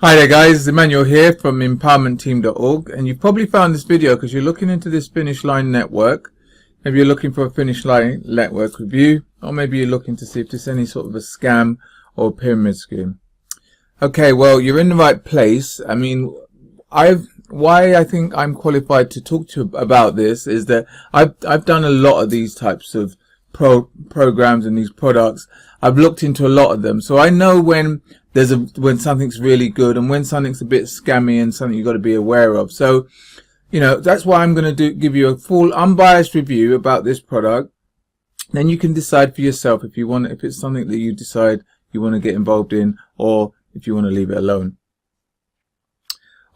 Hi there guys, Emmanuel here from empowermentteam.org, and you've probably found this video because you're looking into this finish line network. Maybe you're looking for a finish line network review, or maybe you're looking to see if there's any sort of a scam or a pyramid scheme. Okay, well, you're in the right place. I mean, why I think I'm qualified to talk to you about this is that I've done a lot of these types of programs and these products. I've looked into a lot of them, so I know when something's really good and when something's a bit scammy and something you've got to be aware of. So, you know, that's why I'm going to give you a full unbiased review about this product. Then you can decide for yourself if it's something that you decide you want to get involved in, or if you want to leave it alone.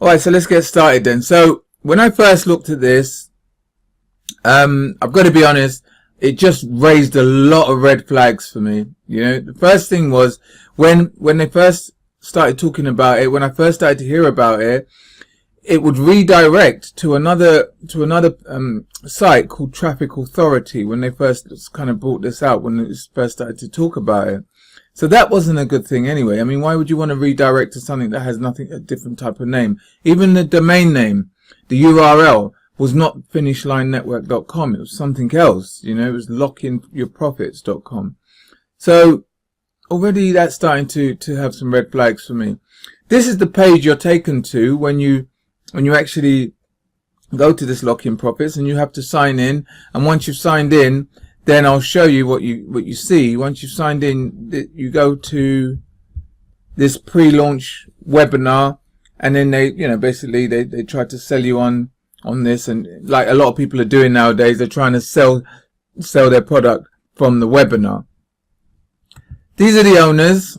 Alright, so let's get started then. So when I first looked at this, I've got to be honest, it just raised a lot of red flags for me. You know, the first thing was when they first started talking about it, when I first started to hear about it, it would redirect to another site called Traffic Authority when they first kind of brought this out, when it first started to talk about it. So that wasn't a good thing anyway. I mean, why would you want to redirect to something that has a different type of name? Even the domain name, the URL, was not finishlinenetwork.com. It was something else. You know, it was lockinyourprofits.com. So already that's starting to have some red flags for me. This is the page you're taken to when you actually go to this Lock-in Profits, and you have to sign in. And once you've signed in, then I'll show you what you see. Once you've signed in, you go to this pre-launch webinar, and then they, you know, basically they try to sell you on this, and like a lot of people are doing nowadays, they're trying to sell their product from the webinar. These are the owners.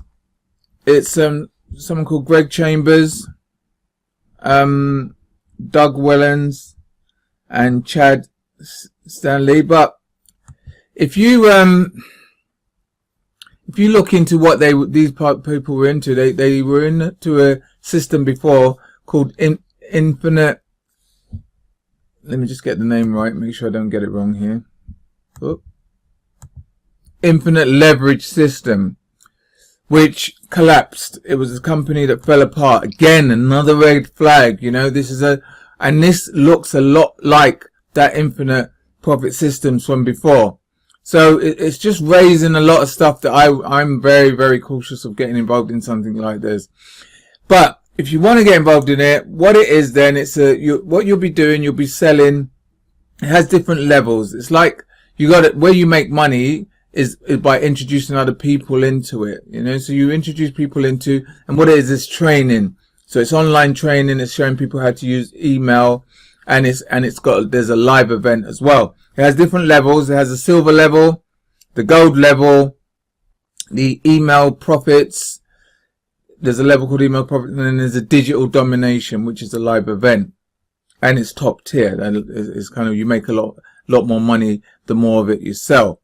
It's someone called Greg Chambers, Doug Wellens, and Chad Stanley. But if you look into what these people were into, they were into a system before called Infinite. Let me just get the name right, make sure I don't get it wrong here. Oh. Infinite Leverage System, which collapsed. It was a company that fell apart. Again, another red flag. You know, this looks a lot like that Infinite Profit Systems from before. So it's just raising a lot of stuff that I'm very, very cautious of getting involved in something like this. But if you want to get involved in it, what it is then, what you'll be doing, you'll be selling. It has different levels. It's like where you make money is by introducing other people into it. You know, so you introduce people into, and what it is training. So it's online training. It's showing people how to use email, and there's a live event as well. It has different levels. It has a silver level, the gold level, the email profits. There's a level called email profits, and then there's a digital domination, which is a live event, and it's top tier. It's kind of, you make a lot more money the more of it you sell.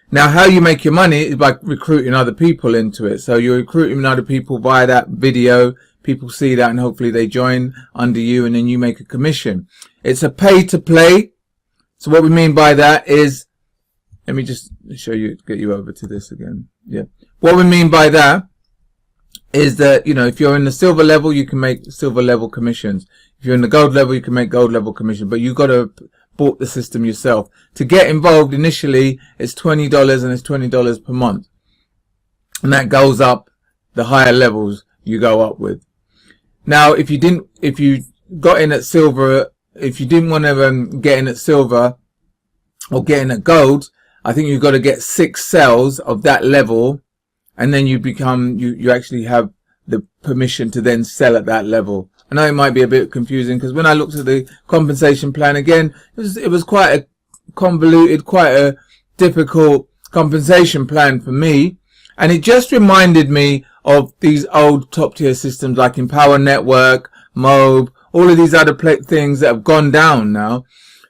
Now, how you make your money is by recruiting other people into it. So you're recruiting other people via that video. People see that, and hopefully they join under you, and then you make a commission. It's a pay to play. So what we mean by that is, let me just show you, get you over to this again. Yeah. What we mean by that is that, you know, if you're in the silver level, you can make silver level commissions. If you're in the gold level, you can make gold level commission, but you've got to bought the system yourself. To get involved initially, it's $20, and it's $20 per month. And that goes up the higher levels you go up with. Now, if you got in at silver, if you didn't want to get in at silver or get in at gold, I think you've got to get 6 sales of that level, and then you actually have the permission to then sell at that level. I know it might be a bit confusing, because when I looked at the compensation plan again, it was quite a convoluted, quite a difficult compensation plan for me, and it just reminded me of these old top tier systems like Empower Network, Mob, all of these other things that have gone down now.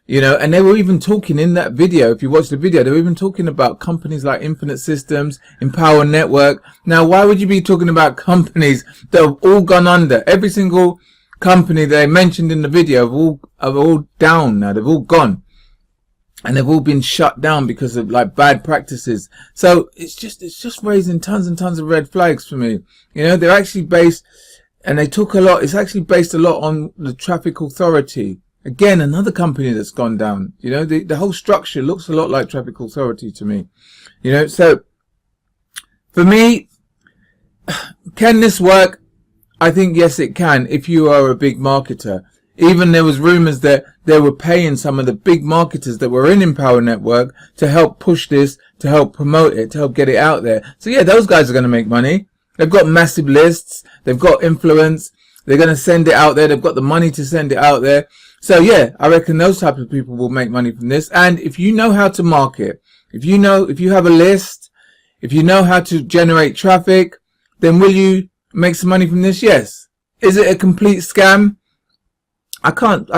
You know, and they were even talking in that video, if you watch the video, they were even talking about companies like Infinite Systems, Empower Network. Now, why would you be talking about companies that have all gone under? Every single company that I mentioned in the video have all down now. They've all gone. and they've all been shut down because of like bad practices. So it's just raising tons and tons of red flags for me. You know, they're actually based, and they talk a lot, it's actually based a lot on the Traffic Authority. Again, another company that's gone down. You know, the whole structure looks a lot like Traffic Authority to me. You know, so for me, can this work? I think yes, it can if you are a big marketer. Even there was rumors that they were paying some of the big marketers that were in Empower Network to help push this, to help promote it, to help get it out there. So yeah, those guys are going to make money. They've got massive lists. They've got influence. They're going to send it out there. They've got the money to send it out there. So yeah, I reckon those types of people will make money from this. And if you know how to market, if you have a list, if you know how to generate traffic, then will you make some money from this? Yes. Is it a complete scam? I can't,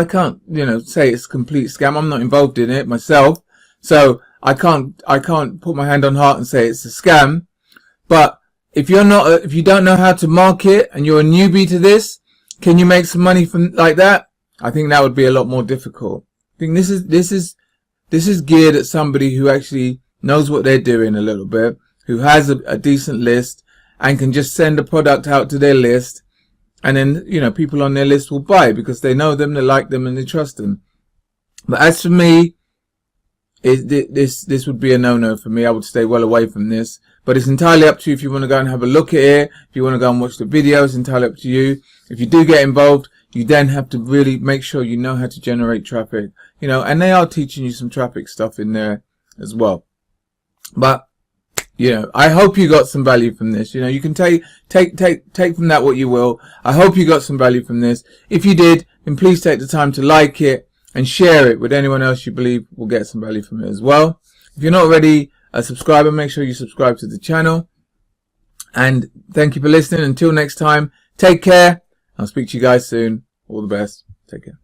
you know, say it's a complete scam. I'm not involved in it myself. So I can't put my hand on heart and say it's a scam. But if you don't know how to market and you're a newbie to this, can you make some money from like that? I think that would be a lot more difficult. I think this is geared at somebody who actually knows what they're doing a little bit, who has a decent list and can just send a product out to their list. And then, you know, people on their list will buy because they know them, they like them, and they trust them. But as for me, this would be a no-no for me. I would stay well away from this. But it's entirely up to you if you want to go and have a look at it. If you want to go and watch the video, it's entirely up to you. If you do get involved, you then have to really make sure you know how to generate traffic. You know, and they are teaching you some traffic stuff in there as well. But you know, I hope you got some value from this. You know, you can take from that what you will. I hope you got some value from this. If you did, then please take the time to like it and share it with anyone else you believe will get some value from it as well. If you're not already a subscriber, make sure you subscribe to the channel. And thank you for listening. Until next time, take care. I'll speak to you guys soon. All the best. Take care.